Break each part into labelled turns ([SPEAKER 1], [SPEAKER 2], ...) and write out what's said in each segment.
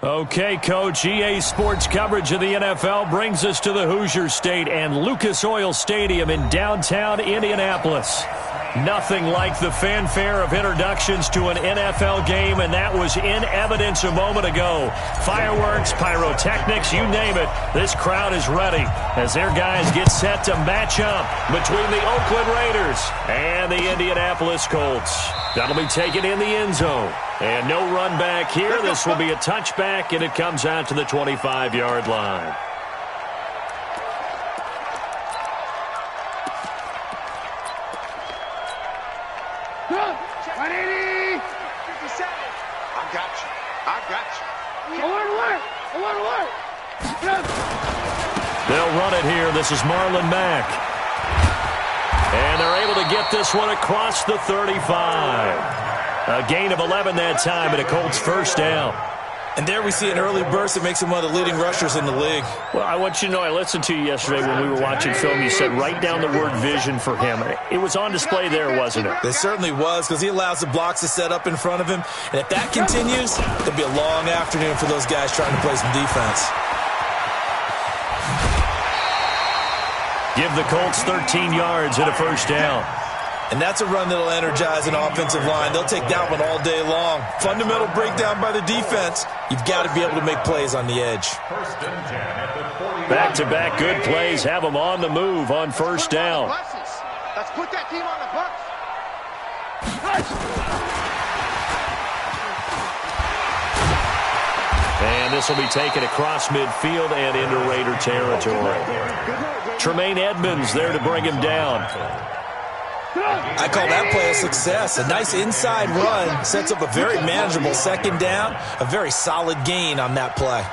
[SPEAKER 1] Okay, Coach, EA Sports coverage of the NFL brings us to the Hoosier State and Lucas Oil Stadium in downtown Indianapolis. Nothing like the fanfare of introductions to an NFL game, and that was in evidence a moment ago. Fireworks, pyrotechnics, you name it. This crowd is ready as their guys get set to match up between the Oakland Raiders and the Indianapolis Colts. That'll be taken in the end zone. And no run back here. This will be a touchback, and it comes out to the 25-yard line. They'll run it here. This is Marlon Mack. And they're able to get this one across the 35. A gain of 11 that time, and a Colts first down.
[SPEAKER 2] And there we see an early burst that makes him one of the leading rushers in the league.
[SPEAKER 1] Well, I want you to know, I listened to you yesterday when we were watching film. You said write down the word vision for him. It was on display there, wasn't it?
[SPEAKER 2] It certainly was, because he allows the blocks to set up in front of him. And if that continues, it'll be a long afternoon for those guys trying to play some defense.
[SPEAKER 1] Give the Colts 13 yards and a first down.
[SPEAKER 2] And that's a run that'll energize an offensive line. They'll take that one all day long. Fundamental breakdown by the defense. You've got to be able to make plays on the edge.
[SPEAKER 1] Back-to-back good plays have them on the move on first down.
[SPEAKER 3] Let's put that team on the bus.
[SPEAKER 1] And this will be taken across midfield and into Raider territory. Tremaine Edmonds there to bring him down.
[SPEAKER 2] I call that play a success. A nice inside run sets up a very manageable second down. A very solid gain on that play.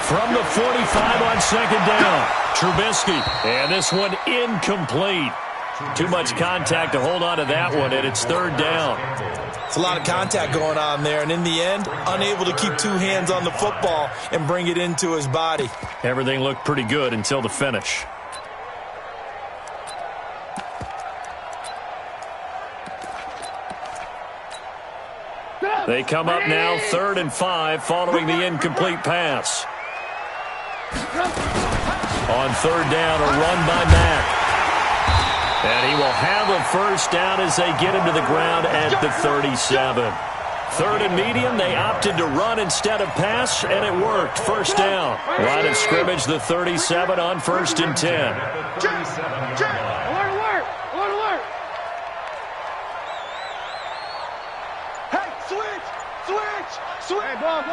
[SPEAKER 1] From the 45 on second down, Trubisky. And this one incomplete. Too much contact to hold on to that one, and it's third down.
[SPEAKER 2] It's a lot of contact going on there, and in the end, unable to keep two hands on the football and bring it into his body.
[SPEAKER 1] Everything looked pretty good until the finish. They come up now 3rd and 5 following the incomplete pass. On third down, a run by Mack. And he will have a first down as they get him to the ground at the 37. Third and medium, they opted to run instead of pass, and it worked. First down. Line of scrimmage, the 37 on 1st and 10.
[SPEAKER 3] Hey, switch. Hey, ball.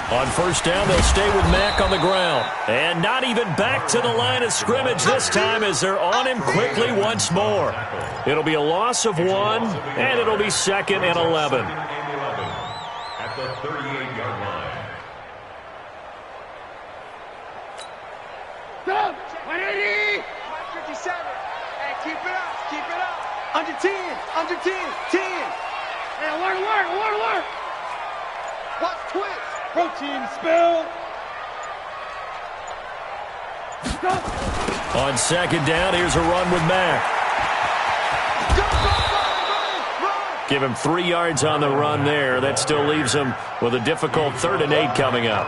[SPEAKER 1] On first down, they'll stay with Mack on the ground. And not even back to the line of scrimmage this time as they're on him quickly once more. It'll be a loss of 1, and it'll be 2nd and 11.
[SPEAKER 4] At the 38-yard line.
[SPEAKER 3] Stop! 180! 157. Hey, keep it up. Under 10. 10. Hey, alert. Watch twist. Protein spill. Stop.
[SPEAKER 1] On second down, here's a run with Mack.
[SPEAKER 3] Run.
[SPEAKER 1] Give him 3 yards on the run there. That still leaves him with a difficult 3rd and 8 coming up.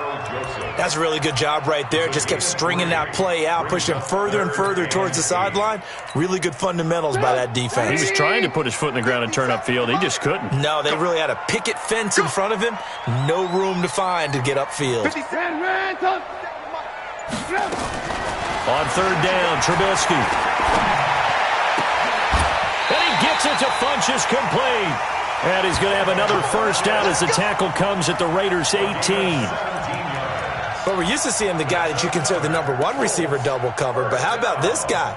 [SPEAKER 2] That's a really good job right there. Just kept stringing that play out, pushing him further and further towards the sideline. Really good fundamentals by that defense.
[SPEAKER 1] He was trying to put his foot in the ground and turn upfield. He just couldn't.
[SPEAKER 2] No, they really had a picket fence in front of him. No room to find to get upfield.
[SPEAKER 1] On third down, Trubisky. And he gets it to Funchess complete. And he's going to have another first down as the tackle comes at the Raiders' 18.
[SPEAKER 2] But we're used to seeing the guy that you consider the number 1 receiver double covered. But how about this guy?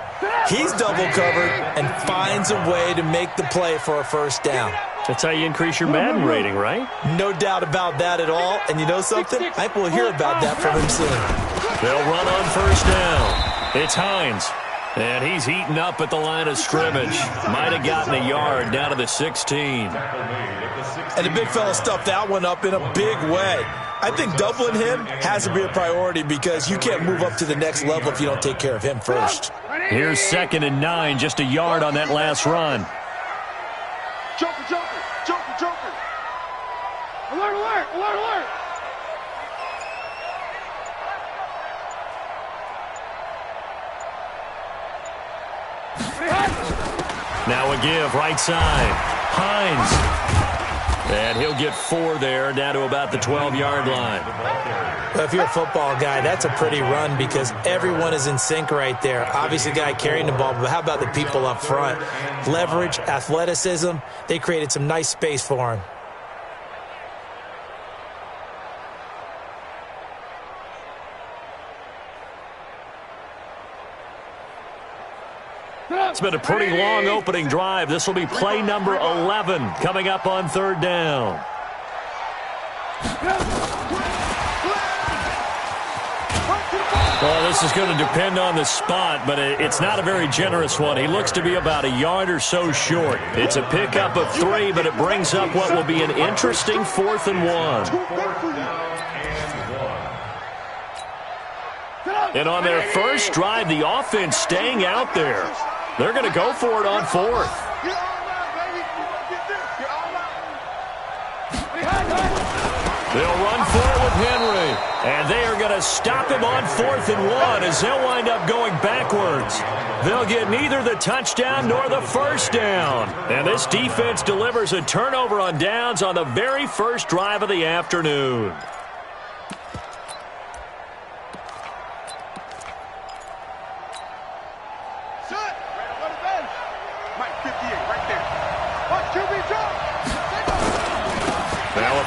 [SPEAKER 2] He's double covered and finds a way to make the play for a first down.
[SPEAKER 1] That's how you increase your Madden rating, right?
[SPEAKER 2] No doubt about that at all. And you know something? I think we'll hear about that from him soon.
[SPEAKER 1] They'll run on first down. It's Hines. And he's eaten up at the line of scrimmage. Might have gotten a yard down to the 16.
[SPEAKER 2] And the big fella stuffed that one up in a big way. I think doubling him has to be a priority because you can't move up to the next level if you don't take care of him first.
[SPEAKER 1] Here's 2nd and 9, just a yard on that last run.
[SPEAKER 3] Joker, joker, joker, joker. Alert, alert, alert, alert.
[SPEAKER 1] Now a give, right side. Hines. And he'll get 4 there, down to about the 12-yard line.
[SPEAKER 2] Well, if you're a football guy, that's a pretty run because everyone is in sync right there. Obviously, the guy carrying the ball, but how about the people up front? Leverage, athleticism, they created some nice space for him.
[SPEAKER 1] It's been a pretty long opening drive. This will be play number 11 coming up on 3rd down. Well, this is going to depend on the spot, but it's not a very generous one. He looks to be about a yard or so short. It's a pickup of 3, but it brings up what will be an interesting 4th and 1. And on their first drive, the offense staying out there. They're going to go for it on 4th. They'll run for it with Henry. And they are going to stop him on 4th and 1 as they'll wind up going backwards. They'll get neither the touchdown nor the first down. And this defense delivers a turnover on downs on the very first drive of the afternoon.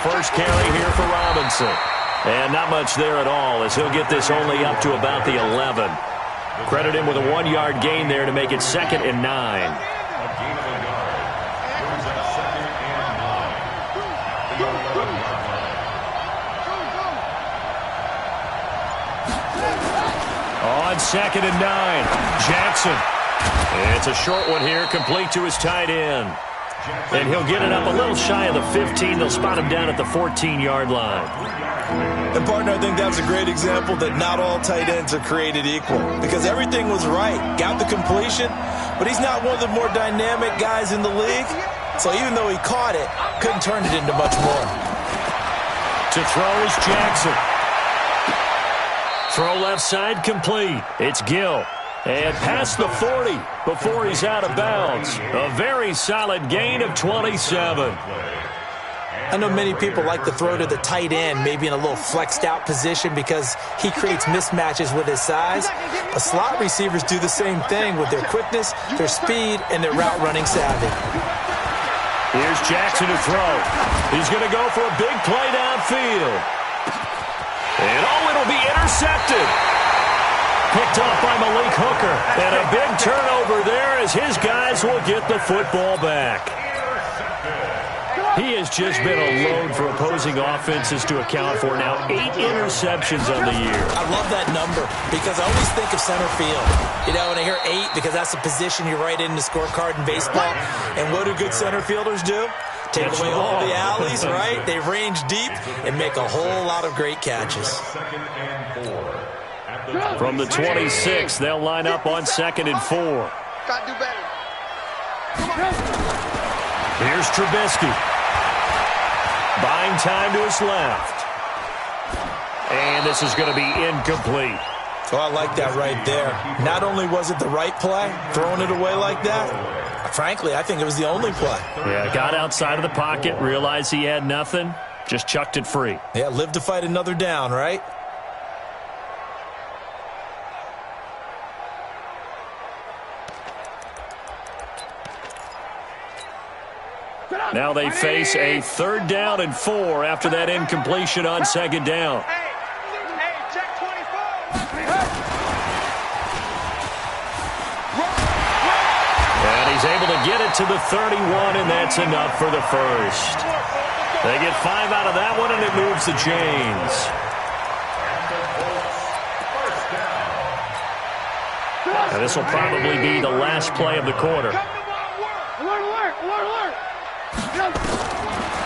[SPEAKER 1] First carry here for Robinson. And not much there at all as he'll get this only up to about the 11. Credit him with a 1-yard gain there to make it 2nd and 9. On 2nd and 9, Jackson. It's a short one here, complete to his tight end. And he'll get it up a little shy of the 15. They'll spot him down at the 14-yard line.
[SPEAKER 2] And, partner, I think that was a great example that not all tight ends are created equal because everything was right. Got the completion, but he's not one of the more dynamic guys in the league. So even though he caught it, couldn't turn it into much more.
[SPEAKER 1] To throw is Jackson. Throw left side complete. It's Gill. And past the 40 before he's out of bounds. A very solid gain of 27.
[SPEAKER 2] I know many people like to throw to the tight end, maybe in a little flexed out position because he creates mismatches with his size. But slot receivers do the same thing with their quickness, their speed, and their route running savvy.
[SPEAKER 1] Here's Jackson to throw. He's going to go for a big play downfield. And it'll be intercepted. Picked off by Malik Hooker. And a big turnover there as his guys will get the football back. He has just been a load for opposing offenses to account for now. 8 interceptions on the year.
[SPEAKER 2] I love that number because I always think of center field. You know, when I hear 8, because that's the position you write in the scorecard in baseball. And what do good center fielders do? Take away all the alleys, right? They range deep and make a whole lot of great catches.
[SPEAKER 1] From the 26, they'll line up on 2nd and 4.
[SPEAKER 3] Gotta do better.
[SPEAKER 1] Here's Trubisky. Buying time to his left. And this is going to be incomplete.
[SPEAKER 2] Oh, I like that right there. Not only was it the right play, throwing it away like that, frankly, I think it was the only play.
[SPEAKER 1] Yeah, got outside of the pocket, realized he had nothing, just chucked it free.
[SPEAKER 2] Yeah, live to fight another down, right?
[SPEAKER 1] Now they face a 3rd down and 4 after that incompletion on 2nd down.
[SPEAKER 3] Hey, check 24.
[SPEAKER 1] And he's able to get it to the 31, and that's enough for the first. They get 5 out of that one, and it moves the chains. And this will probably be the last play of the quarter.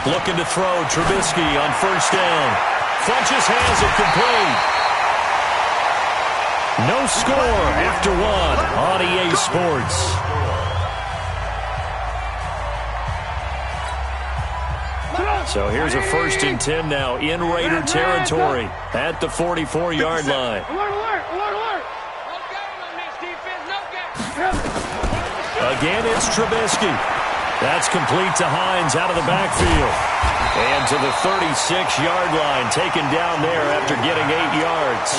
[SPEAKER 1] Looking to throw, Trubisky on first down. Funches has it complete. No score after one on EA Sports. So here's a 1st and 10 now in Raider territory at the 44-yard line. Again, it's Trubisky. That's complete to Hines out of the backfield. And to the 36-yard line, taken down there after getting 8 yards.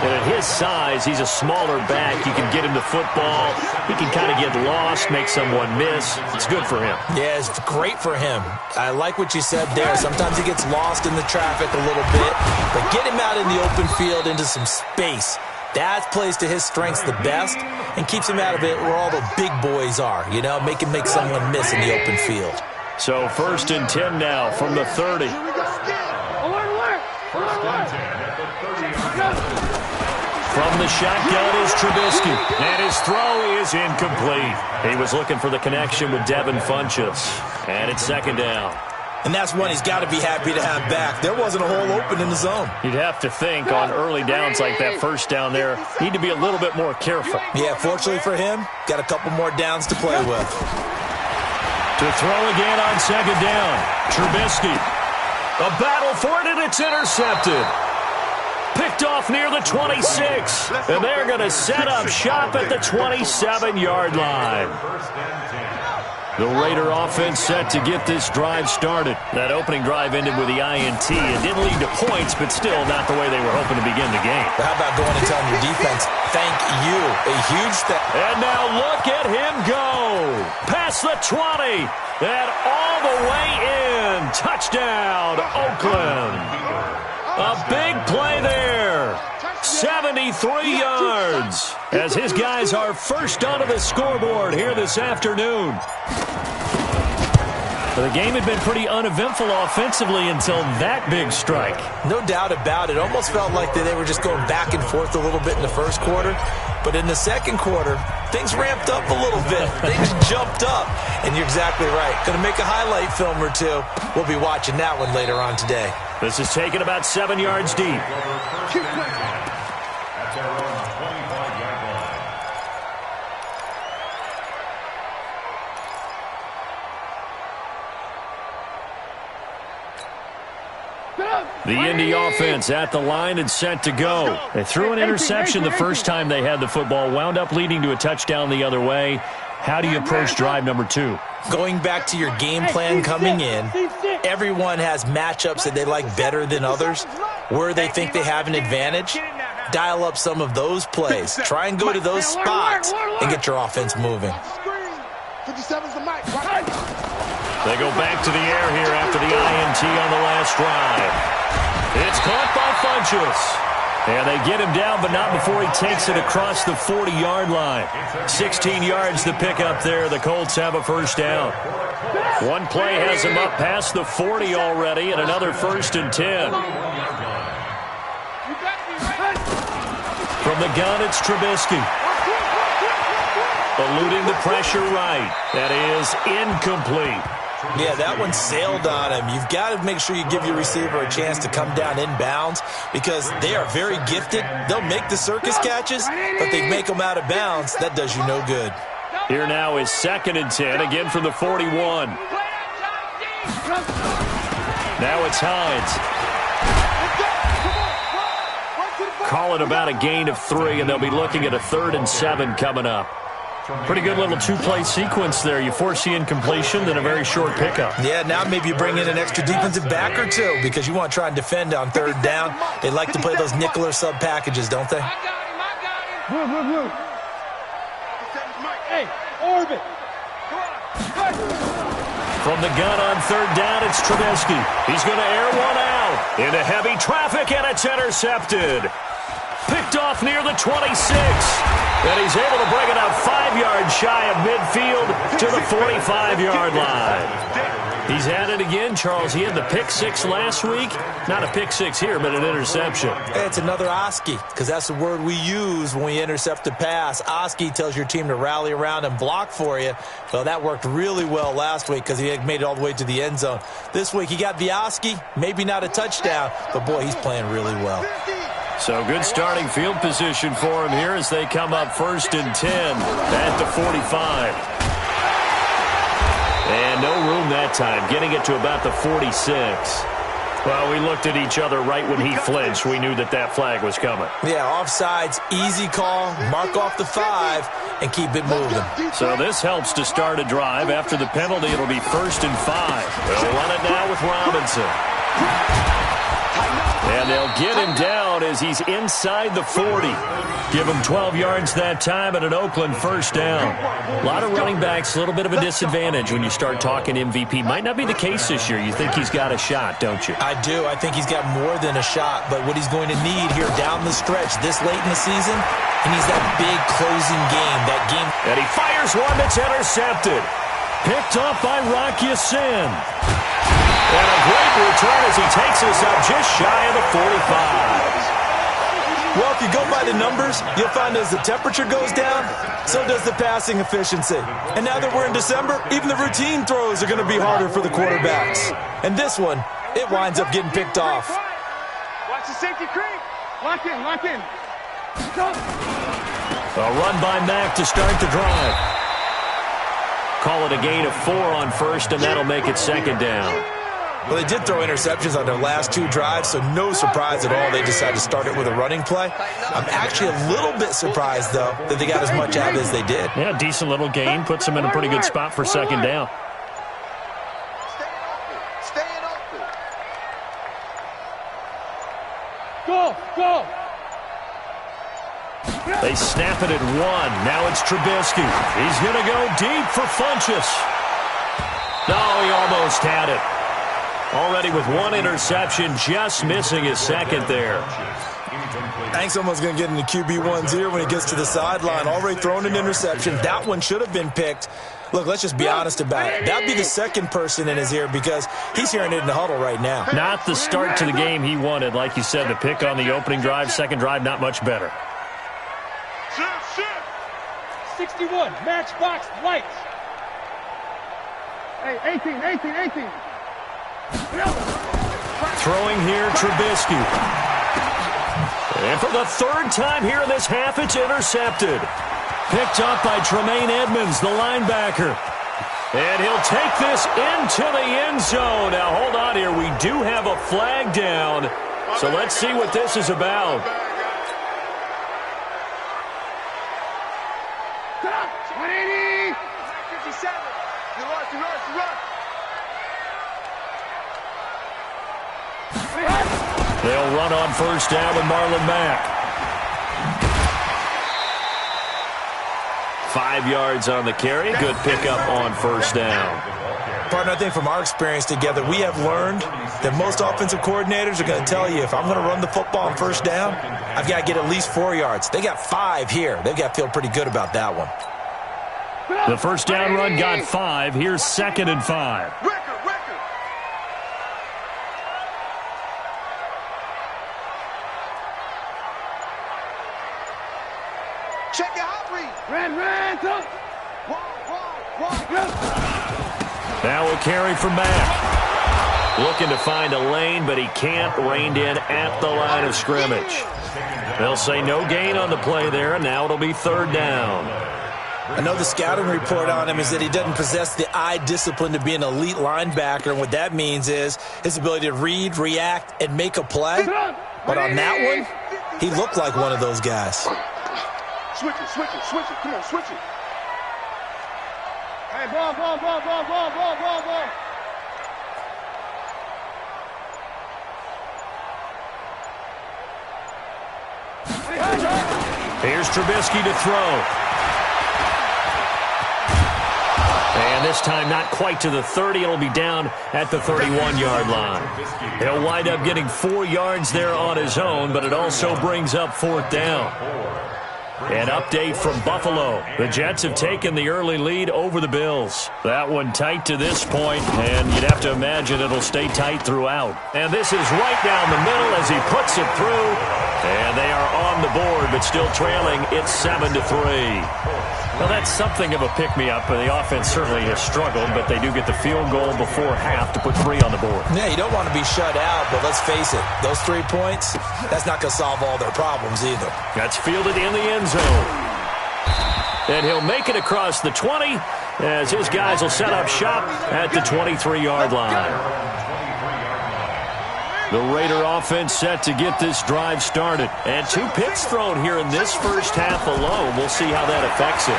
[SPEAKER 1] And at his size, he's a smaller back. You can get him the football. He can kind of get lost, make someone miss. It's good for him.
[SPEAKER 2] Yeah, it's great for him. I like what you said there. Sometimes he gets lost in the traffic a little bit. But get him out in the open field into some space. That plays to his strengths the best and keeps him out of it where all the big boys are. You know, make him make someone miss in the open field.
[SPEAKER 1] So 1st and 10 now from the 30. From the shotgun is Trubisky. And his throw is incomplete. He was looking for the connection with Devin Funches. And it's 2nd down.
[SPEAKER 2] And that's one he's got to be happy to have back. There wasn't a hole open in the zone.
[SPEAKER 1] You'd have to think on early downs like that first down there, need to be a little bit more careful.
[SPEAKER 2] Yeah, fortunately for him, got a couple more downs to play with.
[SPEAKER 1] To throw again on 2nd down. Trubisky. A battle for it, and it's intercepted. Picked off near the 26. And they're going to set up shop at the 27-yard line. The Raider offense set to get this drive started. That opening drive ended with the INT. It didn't lead to points, but still not the way they were hoping to begin the game.
[SPEAKER 2] But how about going and telling your defense, thank you, a huge step.
[SPEAKER 1] And now look at him go. Past the 20. And all the way in. Touchdown, Oakland. A big play there. 73 yards. As his guys are first onto the scoreboard here this afternoon. The game had been pretty uneventful offensively until that big strike.
[SPEAKER 2] No doubt about it. Almost felt like they were just going back and forth a little bit in the first quarter. But in the second quarter, things ramped up a little bit. Things jumped up. And you're exactly right. Going to make a highlight film or two. We'll be watching that one later on today.
[SPEAKER 1] This is taken about 7 yards deep. The Indy offense at the line and set to go. They threw an interception the first time they had the football, wound up leading to a touchdown the other way. How do you approach drive number 2?
[SPEAKER 2] Going back to your game plan coming in, everyone has matchups that they like better than others, where they think they have an advantage. Dial up some of those plays. Try and go to those spots and get your offense moving.
[SPEAKER 3] 57's the mic.
[SPEAKER 1] They go back to the air here after the INT on the last drive. It's caught by Funches. And they get him down, but not before he takes it across the 40-yard line. 16 yards to pick up there. The Colts have a first down. One play has him up past the 40 already, and another 1st and 10. From the gun, it's Trubisky. Eluding the pressure right. That is incomplete.
[SPEAKER 2] Yeah, that one sailed on him. You've got to make sure you give your receiver a chance to come down inbounds because they are very gifted. They'll make the circus catches, but they make them out of bounds. That does you no good.
[SPEAKER 1] Here now is 2nd and 10, again from the 41. Now it's Hines. Call it about a gain of 3, and they'll be looking at a 3rd and 7 coming up. Pretty good little 2-play sequence there. You force the incompletion, then a very short pickup.
[SPEAKER 2] Yeah, now maybe you bring in an extra defensive back or two because you want to try and defend on 3rd down. They like to play those nickel or sub packages, don't they?
[SPEAKER 3] Hey, Orbit.
[SPEAKER 1] From the gun on 3rd down, it's Trubisky. He's going to air one out into heavy traffic, and it's intercepted. Picked off near the 26. And he's able to bring it out 5 yards shy of midfield to the 45-yard line. He's at it again, Charles. He had the pick six last week. Not a pick six here, but an interception.
[SPEAKER 2] It's another Oski, because that's the word we use when we intercept a pass. Oski tells your team to rally around and block for you. Well, that worked really well last week because he had made it all the way to the end zone. This week he got the Oski, maybe not a touchdown, but boy, he's playing really well.
[SPEAKER 1] So good starting field position for him here as they come up 1st and 10 at the 45. And no room that time, getting it to about the 46. Well, we looked at each other right when he flinched. We knew that that flag was coming.
[SPEAKER 2] Yeah, offsides, easy call, mark off the 5, and keep it moving.
[SPEAKER 1] So this helps to start a drive. After the penalty, it'll be 1st and 5. They'll run it now with Robinson. And they'll get him down as he's inside the 40. Give him 12 yards that time at an Oakland 1st down. A lot of running backs, a little bit of a disadvantage when you start talking MVP. Might not be the case this year. You think he's got a shot, don't you?
[SPEAKER 2] I do. I think he's got more than a shot. But what he's going to need here down the stretch this late in the season, he needs that big closing game. That game.
[SPEAKER 1] And he fires one that's intercepted. Picked up by Rocky Sin. And a great return as he takes us up just shy of the 45.
[SPEAKER 2] Well, if you go by the numbers, you'll find as the temperature goes down, so does the passing efficiency. And now that we're in December, even the routine throws are going to be harder for the quarterbacks. And this one, it winds up getting picked off.
[SPEAKER 3] Watch the safety creep. Lock in, lock in.
[SPEAKER 1] A run by Mack to start the drive. Call it a gain of 4 on 1st, and that'll make it 2nd down.
[SPEAKER 2] Well, they did throw interceptions on their last 2 drives, so no surprise at all they decided to start it with a running play. I'm actually a little bit surprised, though, that they got as much out as they did.
[SPEAKER 1] Yeah, decent little gain. Puts them in a pretty good spot for 2nd down.
[SPEAKER 3] Staying open. Go, go.
[SPEAKER 1] They snap it at 1. Now it's Trubisky. He's going to go deep for Funchess. No, he almost had it. Already with 1 interception, just missing his 2nd there.
[SPEAKER 2] I think someone's going to get into QB1's ear when he gets to the sideline. Already thrown an interception. That one should have been picked. Look, let's just be honest about it. That'd be the 2nd person in his ear because he's hearing it in the huddle right now.
[SPEAKER 1] Not the start to the game he wanted. Like you said, the pick on the opening drive, 2nd drive, not much better.
[SPEAKER 3] 61, matchbox lights. Hey, 18.
[SPEAKER 1] Throwing here, Trubisky. And for the 3rd time here in this half, it's intercepted. Picked up by Tremaine Edmonds, the linebacker. And he'll take this into the end zone. Now, hold on here. We do have a flag down. So let's see what this is about.
[SPEAKER 3] 180. 57. You rush.
[SPEAKER 1] They'll run on 1st down with Marlon Mack. 5 yards on the carry. Good pickup on 1st down.
[SPEAKER 2] Partner, I think from our experience together, we have learned that most offensive coordinators are going to tell you, if I'm going to run the football on 1st down, I've got to get at least 4 yards. They got 5 here. They've got to feel pretty good about that one.
[SPEAKER 1] The 1st down run got 5. Here's 2nd and 5.
[SPEAKER 3] Check it out, read. Ran, talk.
[SPEAKER 1] Now a carry from Mack. Looking to find a lane, but he can't. Reined in at the line of scrimmage. They'll say no gain on the play there, and now it'll be 3rd down.
[SPEAKER 2] I know the scouting report on him is that he doesn't possess the eye discipline to be an elite linebacker, and what that means is his ability to read, react, and make a play. But on that one, he looked like one of those guys.
[SPEAKER 3] Switch it. Come on, switch it. Hey, ball.
[SPEAKER 1] Here's Trubisky to throw. And this time not quite to the 30. It'll be down at the 31-yard line. He'll wind up getting 4 yards there on his own, but it also brings up 4th down. An update from Buffalo. The Jets have taken the early lead over the Bills. That one tight to this point, and you'd have to imagine it'll stay tight throughout. And this is right down the middle as he puts it through. And they are on the board, but still trailing. It's 7-3. Well, that's something of a pick-me-up. The offense certainly has struggled, but they do get the field goal before half to put 3 on the board.
[SPEAKER 2] Yeah, you don't want to be shut out, but let's face it, those 3 points, that's not going to solve all their problems either.
[SPEAKER 1] That's fielded in the end zone. And he'll make it across the 20 as his guys will set up shop at the 23-yard line. The Raider offense set to get this drive started. And 2 picks thrown here in this first half alone. We'll see how that affects it.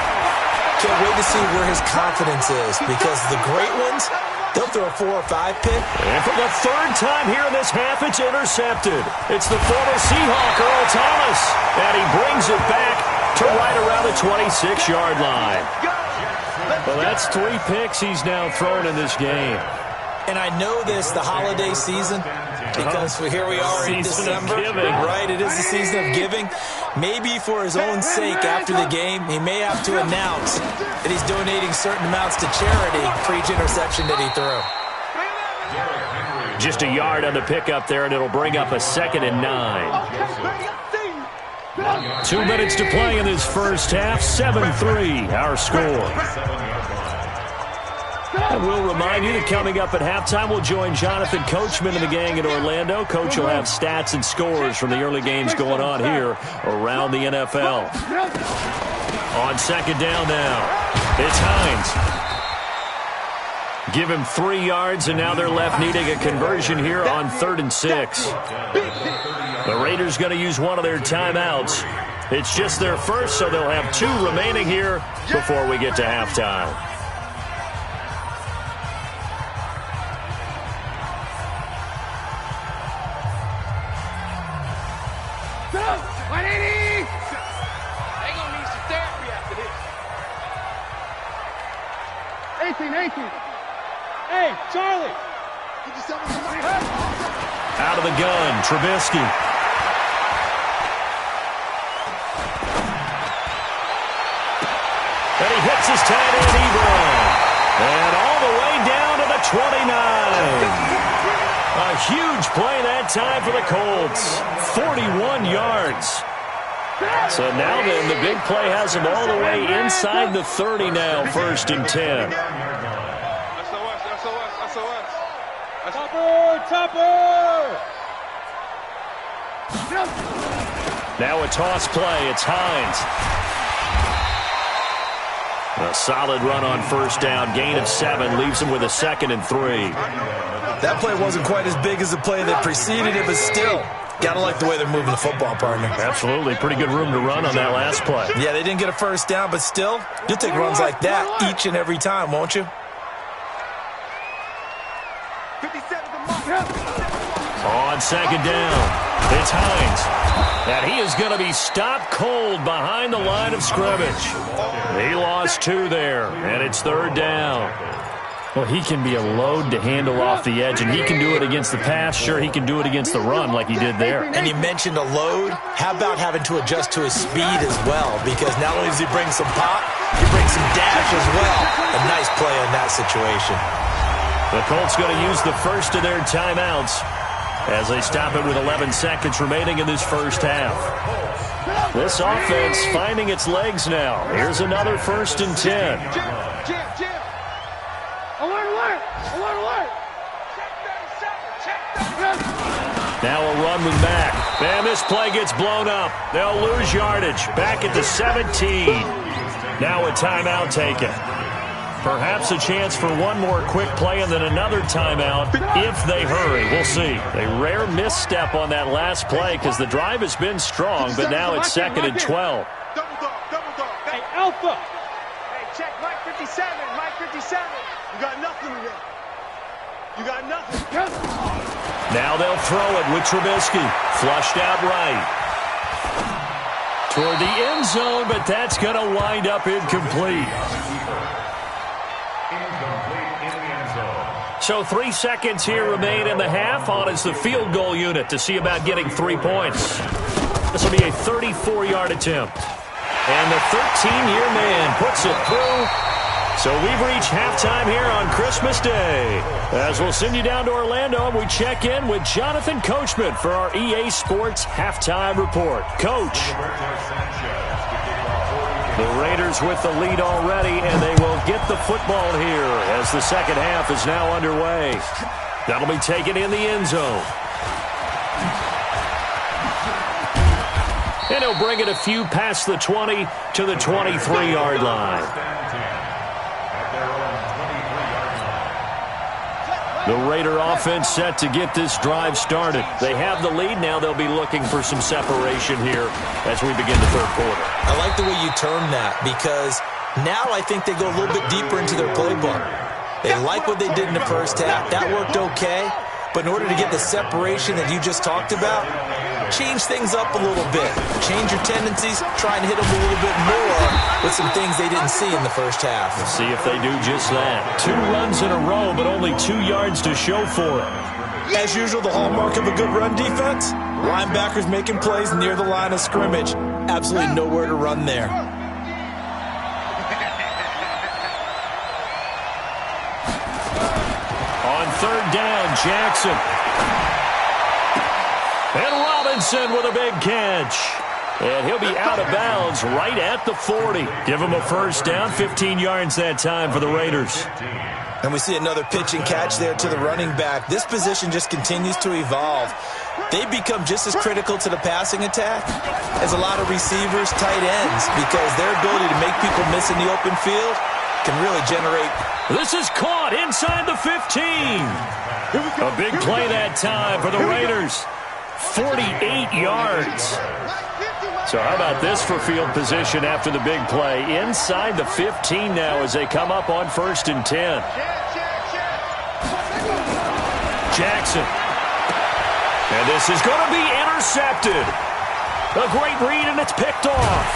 [SPEAKER 2] Can't wait to see where his confidence is, because the great ones, they'll throw a 4 or 5 pick.
[SPEAKER 1] And for the 3rd time here in this half, it's intercepted. It's the former Seahawk, Earl Thomas. And he brings it back to right around the 26-yard line. Well, that's 3 picks he's now thrown in this game.
[SPEAKER 2] And I know this, the holiday season, because here we are in December, right? It is the season of giving. Maybe for his own sake after the game, he may have to announce that he's donating certain amounts to charity for each interception that he threw.
[SPEAKER 1] Just a yard on the pickup there, and it'll bring up a 2nd and 9. 2 minutes to play in this first half. 7-3, our score. And we'll remind you that coming up at halftime, we'll join Jonathan Coachman and the gang in Orlando. Coach will have stats and scores from the early games going on here around the NFL. On 2nd down now, it's Hines. Give him 3 yards, and now they're left needing a conversion here on 3rd and 6. The Raiders going to use one of their timeouts. It's just their first, so they'll have 2 remaining here before we get to halftime.
[SPEAKER 3] Hey, Charlie.
[SPEAKER 1] Out of the gun, Trubisky. And he hits his tight end, Ebron. And all the way down to the 29. A huge play that time for the Colts. 41 yards. So now then, the big play has him all the way inside the 30 now, 1st and 10.
[SPEAKER 3] Topper!
[SPEAKER 1] Now a toss play. It's Hines. A solid run on 1st down. Gain of 7 leaves him with a 2nd and 3.
[SPEAKER 2] That play wasn't quite as big as the play that preceded it, but still, gotta like the way they're moving the football, partner.
[SPEAKER 1] Absolutely. Pretty good room to run on that last play.
[SPEAKER 2] Yeah, they didn't get a 1st down, but still, you'll take runs like that each and every time, won't you?
[SPEAKER 1] On 2nd down, it's Hines. And he is going to be stopped cold behind the line of scrimmage. He lost 2 there, and it's 3rd down. Well, he can be a load to handle off the edge, and he can do it against the pass. Sure, he can do it against the run like he did there.
[SPEAKER 2] And you mentioned a load. How about having to adjust to his speed as well? Because not only does he bring some pop, he brings some dash as well. A nice play in that situation.
[SPEAKER 1] The Colts going to use the first of their timeouts as they stop it with 11 seconds remaining in this first half. This offense finding its legs now. Here's another 1st and 10.
[SPEAKER 3] Alert!
[SPEAKER 1] Now a run with Mack. And this play gets blown up. They'll lose yardage. Back at the 17. Now a timeout taken. Perhaps a chance for one more quick play and then another timeout if they hurry. We'll see. A rare misstep on that last play because the drive has been strong, but now it's 2nd and 12.
[SPEAKER 3] Double dog. Hey, Alpha. Hey, check Mike 57. Mike 57. You got nothing today. You got nothing.
[SPEAKER 1] Now they'll throw it with Trubisky. Flushed out right. Toward the end zone, but that's going to wind up incomplete. So 3 seconds here remain in the half. On is the field goal unit to see about getting 3 points. This will be a 34-yard attempt. And the 13-year man puts it through. So we've reached halftime here on Christmas Day. As we'll send you down to Orlando, and we check in with Jonathan Coachman for our EA Sports Halftime Report. Coach. The Raiders with the lead already, and they will get the football here as the second half is now underway. That'll be taken in the end zone. And he'll bring it a few past the 20 to the 23-yard line. The Raider offense set to get this drive started. They have the lead. Now they'll be looking for some separation here as we begin the third quarter.
[SPEAKER 2] I like the way you term that, because now I think they go a little bit deeper into their playbook. They like what they did in the first half. That worked okay. But in order to get the separation that you just talked about, change things up a little bit. Change your tendencies, try and hit them a little bit more with some things they didn't see in the first half.
[SPEAKER 1] Let's see if they do just that. 2 runs in a row, but only 2 yards to show for it.
[SPEAKER 2] As usual, the hallmark of a good run defense, linebackers making plays near the line of scrimmage. Absolutely nowhere to run there.
[SPEAKER 1] On third down, Jackson. And Robinson with a big catch. And he'll be out of bounds right at the 40. Give him a first down, 15 yards that time for the Raiders.
[SPEAKER 2] And we see another pitch and catch there to the running back. This position just continues to evolve. They become just as critical to the passing attack as a lot of receivers, tight ends, because their ability to make people miss in the open field can really generate.
[SPEAKER 1] This is caught inside the 15. A big play that time for the Raiders. 48 yards. So how about this for field position after the big play? Inside the 15 now as they come up on 1st and 10. Jackson. And this is going to be intercepted. A great read, and it's picked off.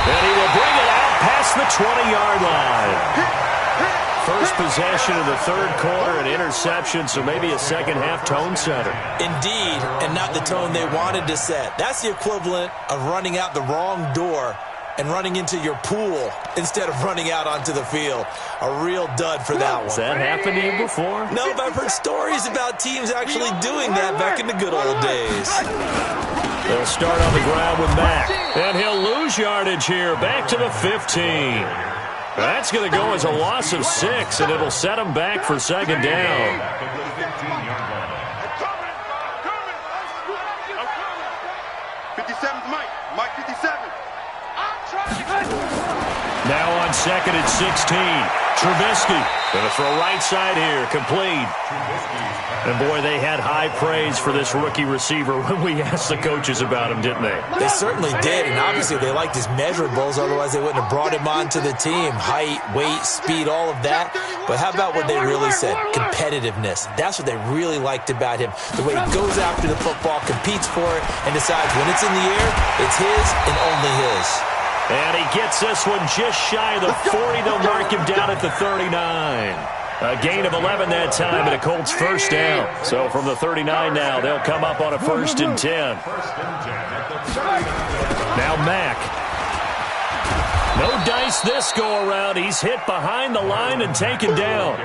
[SPEAKER 1] And he will bring it out past the 20-yard line. First possession of the third quarter, an interception, so maybe a second-half tone setter.
[SPEAKER 2] Indeed, and not the tone they wanted to set. That's the equivalent of running out the wrong door and running into your pool instead of running out onto the field. A real dud for that one.
[SPEAKER 1] Has that happened to you before?
[SPEAKER 2] No, but I've heard stories about teams actually doing that back in the good old days.
[SPEAKER 1] They'll start on the ground with Mack. And he'll lose yardage here, back to the 15. That's going to go as a loss of 6, and it'll set him back for second down.
[SPEAKER 3] Mike 57.
[SPEAKER 1] Now on 2nd and 16. Trubisky going to throw right side here, complete. And boy, they had high praise for this rookie receiver when we asked the coaches about him, didn't they?
[SPEAKER 2] They certainly did, and obviously they liked his measurables, otherwise they wouldn't have brought him onto the team. Height, weight, speed, all of that. But how about what they really said? Competitiveness. That's what they really liked about him. The way he goes after the football, competes for it, and decides when it's in the air, it's his and only his.
[SPEAKER 1] And he gets this one just shy of the 40. They'll mark him down at the 39. A gain of 11 that time, and a Colts first down. So from the 39 now, they'll come up on a 1st and 10. Now Mack. No dice this go-around. He's hit behind the line and taken down.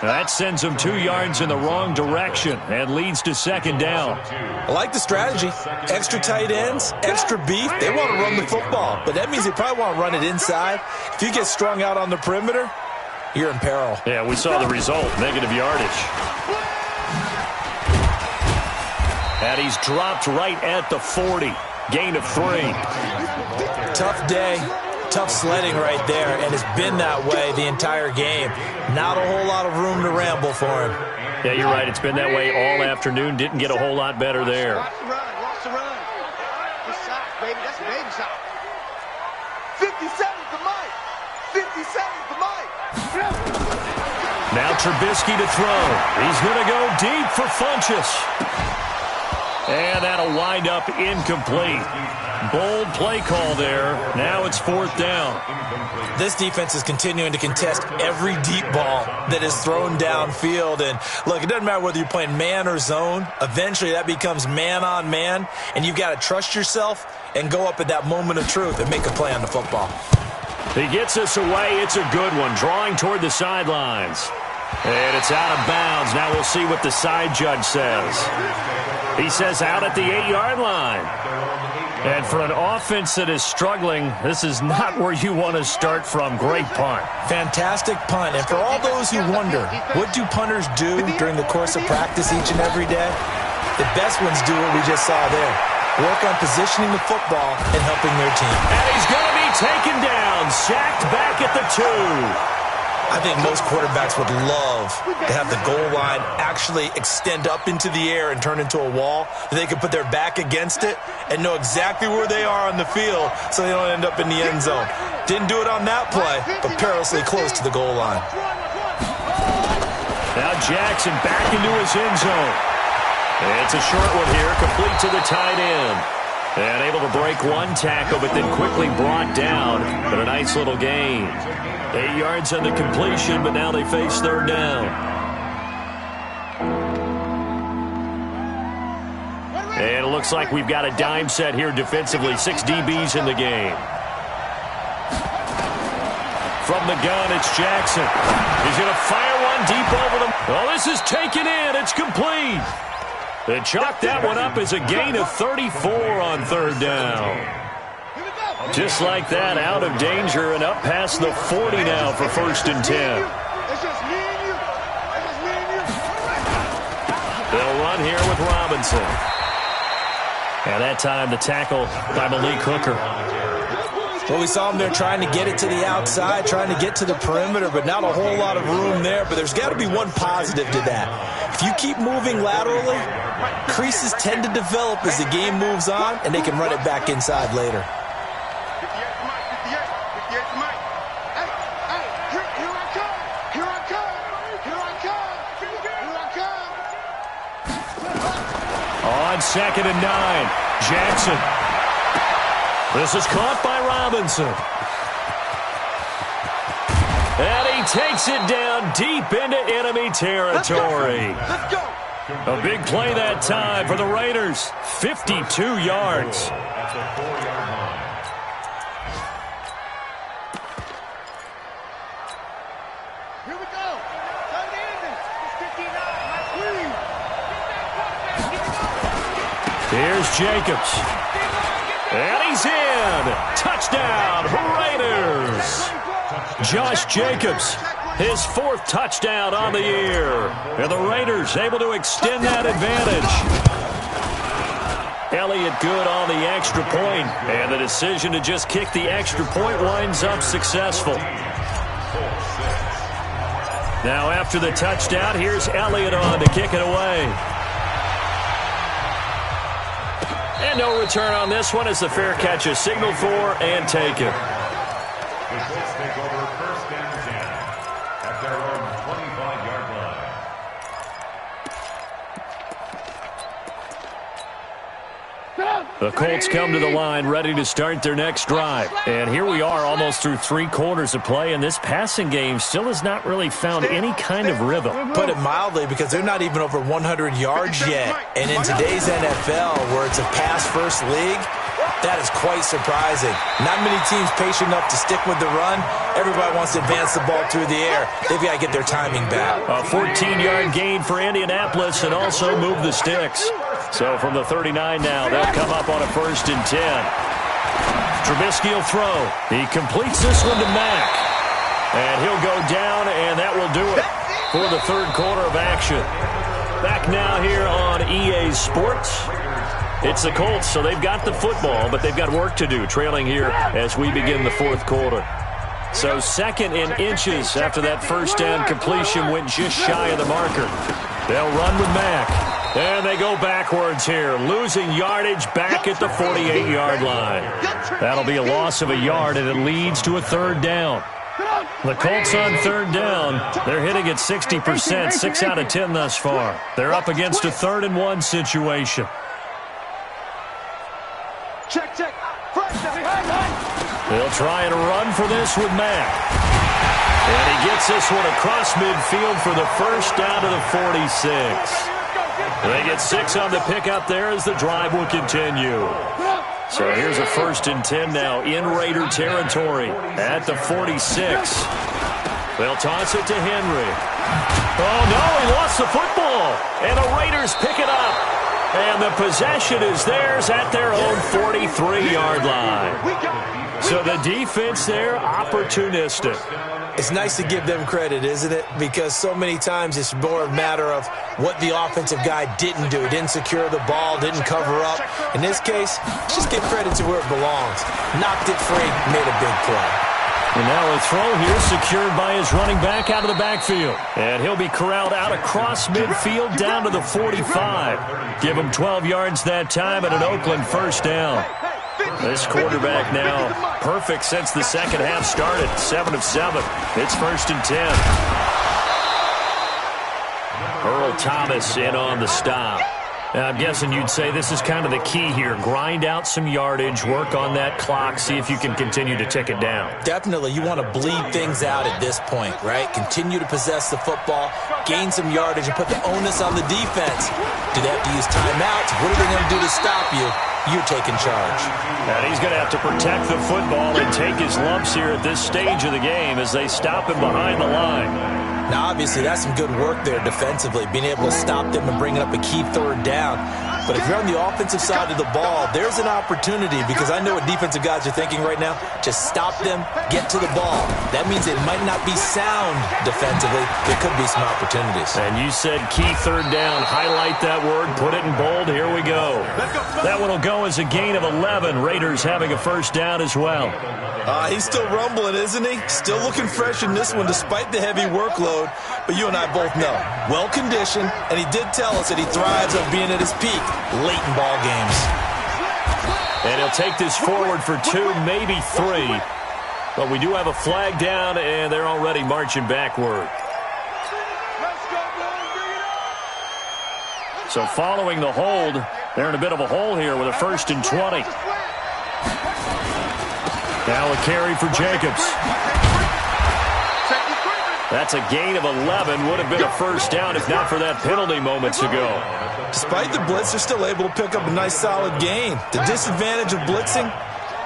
[SPEAKER 1] That sends him 2 yards in the wrong direction and leads to second down.
[SPEAKER 2] I like the strategy. Extra tight ends, extra beef. They want to run the football, but that means they probably want to run it inside. If you get strung out on the perimeter, you're in peril.
[SPEAKER 1] Yeah, we saw the result, negative yardage. And he's dropped right at the 40. Gain of 3.
[SPEAKER 2] Tough day. Tough sledding right there, and it's been that way the entire game. Not a whole lot of room to ramble for him.
[SPEAKER 1] Yeah, you're right. It's been that way all afternoon. Didn't get a whole lot better there.
[SPEAKER 3] Watch the run. Good shot, baby. That's a baby shot. 57 to Mike. 57 to Mike.
[SPEAKER 1] Now Trubisky to throw. He's going to go deep for Funchess. And that'll wind up incomplete. Bold play call there. Now it's 4th down.
[SPEAKER 2] This defense is continuing to contest every deep ball that is thrown downfield. And look, it doesn't matter whether you're playing man or zone. Eventually that becomes man on man. And you've got to trust yourself and go up at that moment of truth and make a play on the football.
[SPEAKER 1] He gets us away. It's a good one. Drawing toward the sidelines. And it's out of bounds. Now we'll see what the side judge says. He says out at the 8-yard line. And for an offense that is struggling, this is not where you want to start from. Great punt.
[SPEAKER 2] Fantastic punt. And for all those who wonder, what do punters do during the course of practice each and every day? The best ones do what we just saw there. Work on positioning the football and helping their team.
[SPEAKER 1] And he's going to be taken down. Sacked back at the 2.
[SPEAKER 2] I think most quarterbacks would love to have the goal line actually extend up into the air and turn into a wall. They could put their back against it and know exactly where they are on the field so they don't end up in the end zone. Didn't do it on that play, but perilously close to the goal line.
[SPEAKER 1] Now Jackson back into his end zone. It's a short one here, complete to the tight end. And able to break one tackle, but then quickly brought down. But a nice little gain. 8 yards on the completion, but now they face 3rd down. And it looks like we've got a dime set here defensively. 6 DBs in the game. From the gun, it's Jackson. He's going to fire one deep over them. Oh, this is taken in. It's complete. They chalk that one up as a gain of 34 on 3rd down. Just like that, out of danger and up past the 40 now for 1st and 10. They'll run here with Robinson. And that time the tackle by Malik Hooker.
[SPEAKER 2] Well, we saw him there trying to get it to the outside, trying to get to the perimeter, but not a whole lot of room there. But there's got to be one positive to that. If you keep moving laterally, creases tend to develop as the game moves on, and they can run it back inside later.
[SPEAKER 1] On 2nd and 9, Jackson. This is caught by Robinson. And he takes it down deep into enemy territory.
[SPEAKER 3] Let's go.
[SPEAKER 1] A big play that time for the Raiders. 52 yards.
[SPEAKER 4] At the 4-yard line.
[SPEAKER 3] Here we go.
[SPEAKER 1] Here's Jacobs. And he's in. Touchdown, Raiders. Josh Jacobs, his 4th touchdown on the year. And the Raiders able to extend that advantage. Elliott good on the extra point. And the decision to just kick the extra point winds up successful. Now after the touchdown, here's Elliott on to kick it away. And no return on this one as the fair catch is signaled for and taken.
[SPEAKER 4] The Colts take over 1st and 10 at their own 25-yard line.
[SPEAKER 1] The Colts come to the line ready to start their next drive. And here we are almost through 3 quarters of play, and this passing game still has not really found any kind of rhythm.
[SPEAKER 2] Put it mildly, because they're not even over 100 yards yet. And in today's NFL, where it's a pass-first league, that is quite surprising. Not many teams patient enough to stick with the run. Everybody wants to advance the ball through the air. They've got to get their timing back.
[SPEAKER 1] A 14-yard gain for Indianapolis and also move the sticks. So from the 39 now, they'll come up on a 1st and 10. Trubisky will throw. He completes this one to Mack. And he'll go down, and that will do it for the 3rd quarter of action. Back now here on EA Sports. It's the Colts, so they've got the football, but they've got work to do, trailing here as we begin the 4th quarter. So 2nd and inches after that 1st down completion went just shy of the marker. They'll run with Mack. And they go backwards here, losing yardage back at the 48-yard line. That'll be a loss of a yard, and it leads to a 3rd down. The Colts on 3rd down, they're hitting at 60%, 6 out of 10 thus far. They're up against a 3rd and 1 situation.
[SPEAKER 3] Check, check. Fresh.
[SPEAKER 1] They'll try and run for this with Mack. And he gets this one across midfield for the first down to the 46. They get 6 on the pickup there as the drive will continue. So here's a 1st and 10 now in Raider territory at the 46. They'll toss it to Henry. Oh, no, he lost the football. And the Raiders pick it up. And the possession is theirs at their own 43-yard line. So the defense there, opportunistic.
[SPEAKER 2] It's nice to give them credit, isn't it? Because so many times it's more a matter of what the offensive guy didn't do. He didn't secure the ball, didn't cover up. In this case, just give credit to where it belongs. Knocked it free, made a big play.
[SPEAKER 1] And now a throw here secured by his running back out of the backfield. And he'll be corralled out across midfield down to the 45. Give him 12 yards that time and an Oakland first down. This quarterback now perfect since the second half started. 7 of 7. It's 1st and 10. Earl Thomas in on the stop. I'm guessing you'd say this is kind of the key here. Grind out some yardage, work on that clock, see if you can continue to tick it down.
[SPEAKER 2] Definitely. You want to bleed things out at this point, right? Continue to possess the football, gain some yardage, and put the onus on the defense. Do they have to use timeouts? What are they going to do to stop you? You're taking charge.
[SPEAKER 1] And he's going to have to protect the football and take his lumps here at this stage of the game as they stop him behind the line.
[SPEAKER 2] Now, obviously, that's some good work there defensively, being able to stop them and bringing up a key 3rd down. But if you're on the offensive side of the ball, there's an opportunity because I know what defensive guys are thinking right now. Just stop them, get to the ball. That means it might not be sound defensively. There could be some opportunities.
[SPEAKER 1] And you said key 3rd down. Highlight that word. Put it in bold. Here we go. That one will go as a gain of 11. Raiders having a first down as well.
[SPEAKER 2] He's still rumbling, isn't he? Still looking fresh in this one despite the heavy workload. But you and I both know, well-conditioned, and he did tell us that he thrives on being at his peak late in ball games.
[SPEAKER 1] And he'll take this forward for 2, maybe 3. But we do have a flag down, and they're already marching backward. So following the hold, they're in a bit of a hole here with a 1st and 20. Now a carry for Jacobs. That's a gain of 11. Would have been a first down if not for that penalty moments ago.
[SPEAKER 2] Despite the blitz, they're still able to pick up a nice solid gain. The disadvantage of blitzing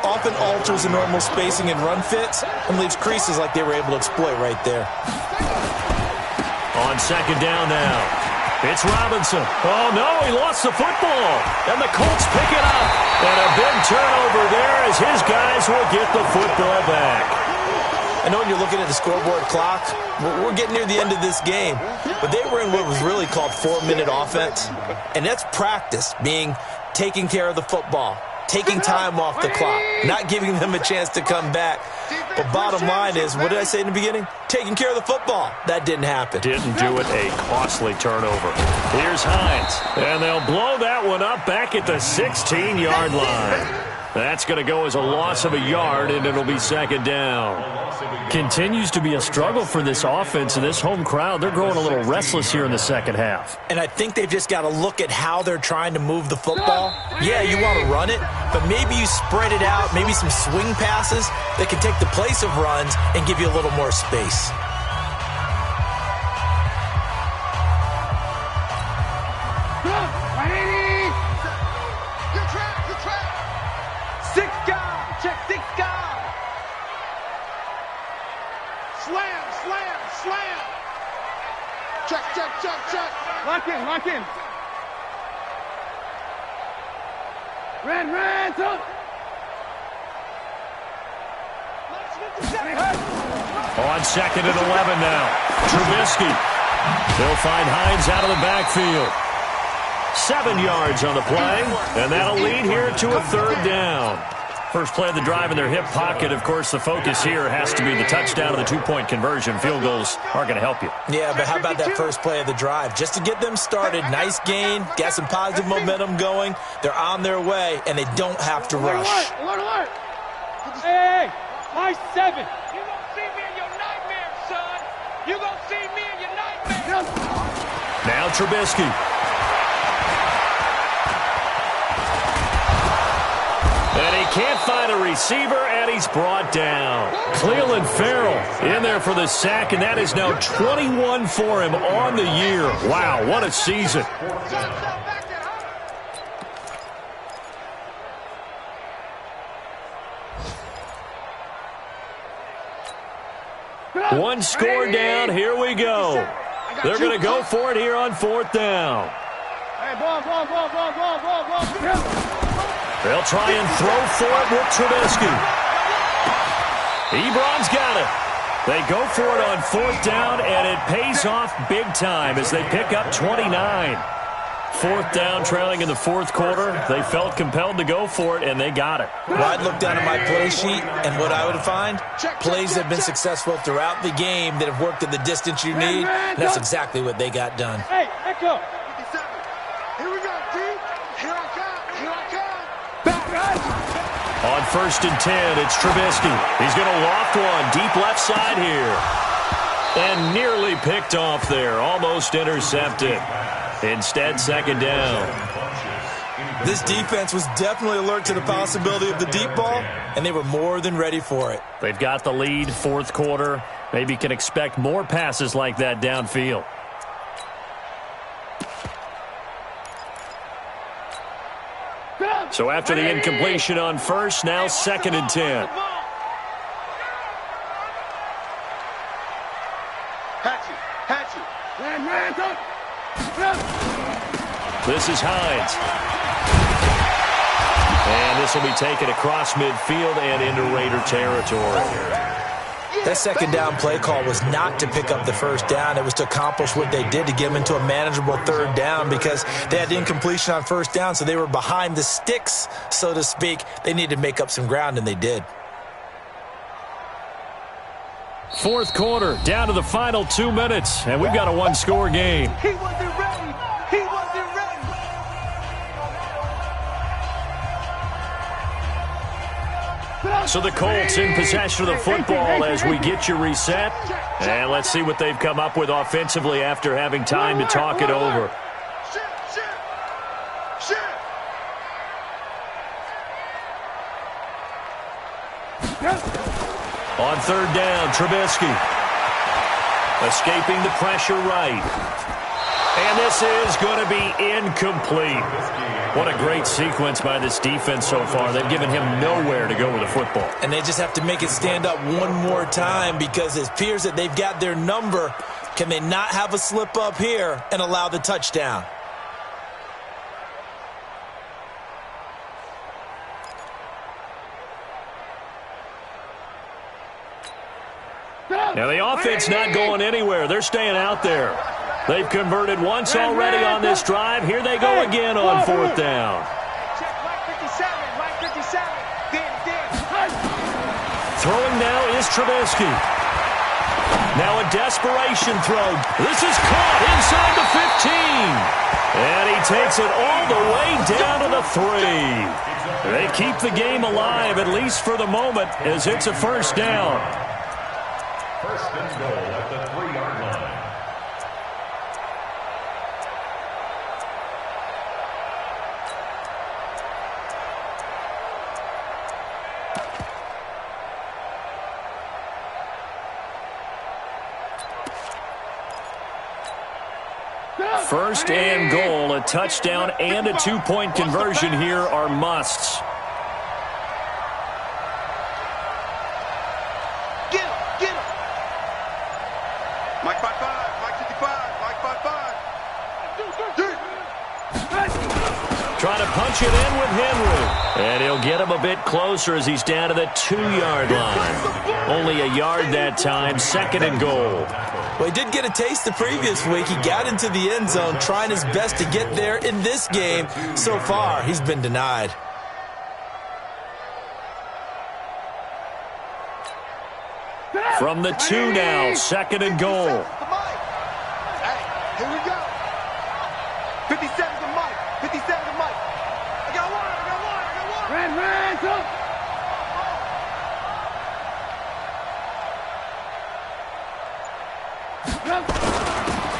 [SPEAKER 2] often alters the normal spacing and run fits and leaves creases like they were able to exploit right there.
[SPEAKER 1] On 2nd down now. It's Robinson. Oh, no, he lost the football. And the Colts pick it up. And a big turnover there as his guys will get the football back.
[SPEAKER 2] I know when you're looking at the scoreboard clock, we're getting near the end of this game, but they were in what was really called 4-minute offense, and that's practice, being taking care of the football, taking time off the clock, not giving them a chance to come back. But bottom line is, what did I say in the beginning? Taking care of the football. That didn't happen.
[SPEAKER 1] Didn't do it. A costly turnover. Here's Hines, and they'll blow that one up back at the 16-yard line. That's going to go as a loss of a yard, and it'll be 2nd down. Continues to be a struggle for this offense and this home crowd. They're growing a little restless here in the second half.
[SPEAKER 2] And I think they've just got to look at how they're trying to move the football. Yeah, you want to run it, but maybe you spread it out, maybe some swing passes that can take the place of runs and give you a little more space.
[SPEAKER 3] Lock in. Ran, up.
[SPEAKER 1] On 2nd and 11 now. Trubisky. They'll find Hines out of the backfield. 7 yards on the play, and that'll lead here to a 3rd down. First play of the drive in their hip pocket. Of course, the focus here has to be the touchdown and the 2-point conversion. Field goals aren't going to help you.
[SPEAKER 2] Yeah, but how about that first play of the drive? Just to get them started, nice gain, got some positive momentum going. They're on their way, and they don't have to rush.
[SPEAKER 3] Alert. Hey, my 7. You gonna see me in your nightmare, son. You gonna see me in your nightmare.
[SPEAKER 1] Now Trubisky. And he can't find a receiver, and he's brought down. Cleveland Farrell in there for the sack, and that is now 21 for him on the year. Wow, what a season. One score down. Here we go. They're going to go for it here on 4th down. They'll try and throw for it with Trubisky. Ebron's got it. They go for it on 4th down, and it pays off big time as they pick up 29. 4th down, trailing in the 4th quarter. They felt compelled to go for it, and they got it.
[SPEAKER 2] Well, I'd look down at my play sheet, and what I would find, plays have been successful throughout the game that have worked at the distance you need, and that's exactly what they got done.
[SPEAKER 3] Hey, echo. 57. Here we go, D. Here I come. Here I come. Back, guys.
[SPEAKER 1] On 1st and 10, it's Trubisky. He's going to loft one deep left side here. And nearly picked off there. Almost intercepted. Instead, 2nd down.
[SPEAKER 2] This defense was definitely alert to the possibility of the deep ball, and they were more than ready for it.
[SPEAKER 1] They've got the lead, 4th quarter. Maybe can expect more passes like that downfield. So after the incompletion on 1st, now 2nd and 10. This is Hines. And this will be taken across midfield and into Raider territory.
[SPEAKER 2] That 2nd down play call was not to pick up the 1st down. It was to accomplish what they did to get them into a manageable 3rd down because they had incompletion on 1st down, so they were behind the sticks, so to speak. They needed to make up some ground, and they did.
[SPEAKER 1] 4th quarter, down to the final 2 minutes, and we've got a 1-score game.
[SPEAKER 3] He wasn't ready. He wasn't ready.
[SPEAKER 1] So the Colts in possession of the football as we get you reset. And let's see what they've come up with offensively after having time to talk it over. On 3rd down, Trubisky. Escaping the pressure right. And this is going to be incomplete. What a great sequence by this defense so far. They've given him nowhere to go with the football.
[SPEAKER 2] And they just have to make it stand up one more time because it appears that they've got their number. Can they not have a slip up here and allow the touchdown?
[SPEAKER 1] Now the offense not going anywhere. They're staying out there. They've converted once already on this drive. Here they go again on 4th down.
[SPEAKER 3] Check Mike 57. Mike 57.
[SPEAKER 1] Throwing now is Trubisky. Now a desperation throw. This is caught inside the 15. And he takes it all the way down to the 3. They keep the game alive, at least for the moment, as it's a 1st down.
[SPEAKER 4] 1st and goal at the 3-yard line.
[SPEAKER 1] First and goal, a touchdown and a 2-point conversion here are musts.
[SPEAKER 3] Get him. Get him. Mike 55. Mike 55. Mike 55.
[SPEAKER 1] Trying to punch it in with Henry. And he'll get him a bit closer as he's down to the 2-yard line. Only a yard that time, 2nd and goal.
[SPEAKER 2] Well, he did get a taste the previous week. He got into the end zone trying his best to get there in this game. So far, he's been denied.
[SPEAKER 1] From the 2 now, 2nd and goal.
[SPEAKER 3] Hey, here we go. 57 to Mike. 57 to Mike. I got one. Ran, up.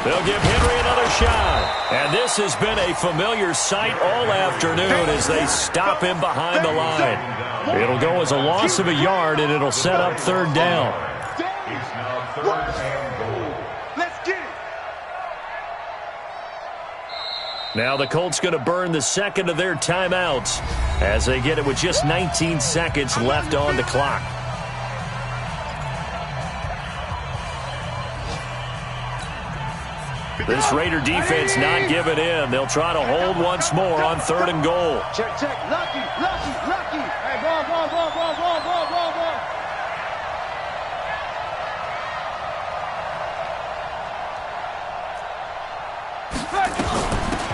[SPEAKER 1] They'll give Henry another shot. And this has been a familiar sight all afternoon as they stop him behind the line. It'll go as a loss of a yard, and it'll set up third down.
[SPEAKER 4] It's now third and goal.
[SPEAKER 3] Let's get it.
[SPEAKER 1] Now the Colts going to burn the second of their timeouts as they get it with just 19 seconds left on the clock. This Raider defense not giving in. They'll try to hold once more on third and goal.
[SPEAKER 3] Check. Lucky. Hey, ball.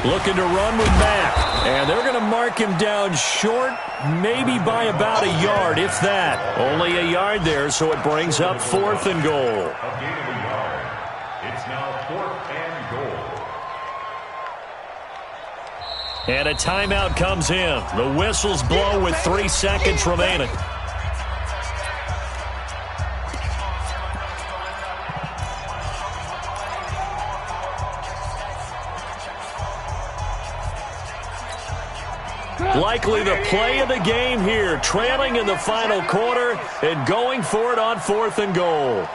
[SPEAKER 1] Looking to run with Mack. And they're going to mark him down short, maybe by about a yard, if that. Only a yard there, so it brings up fourth and goal.
[SPEAKER 4] A gain of a yard. It's now fourth and goal.
[SPEAKER 1] And a timeout comes in. The whistles blow with 3 seconds remaining. Likely the play of the game here, trailing in the final quarter and going for it on fourth and goal.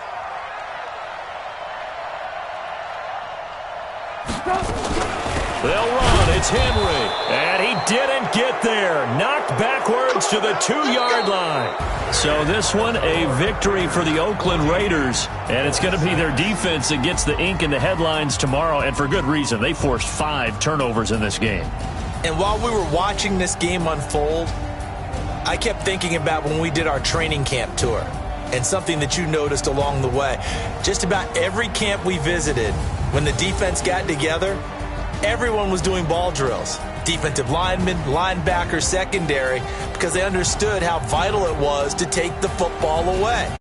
[SPEAKER 1] They'll run. It's Henry. And he didn't get there. Knocked backwards to the 2-yard line. So this one, a victory for the Oakland Raiders. And it's going to be their defense that gets the ink in the headlines tomorrow. And for good reason. They forced 5 turnovers in this game.
[SPEAKER 2] And while we were watching this game unfold, I kept thinking about when we did our training camp tour and something that you noticed along the way. Just about every camp we visited, when the defense got together, everyone was doing ball drills. Defensive linemen, linebackers, secondary, because they understood how vital it was to take the football away.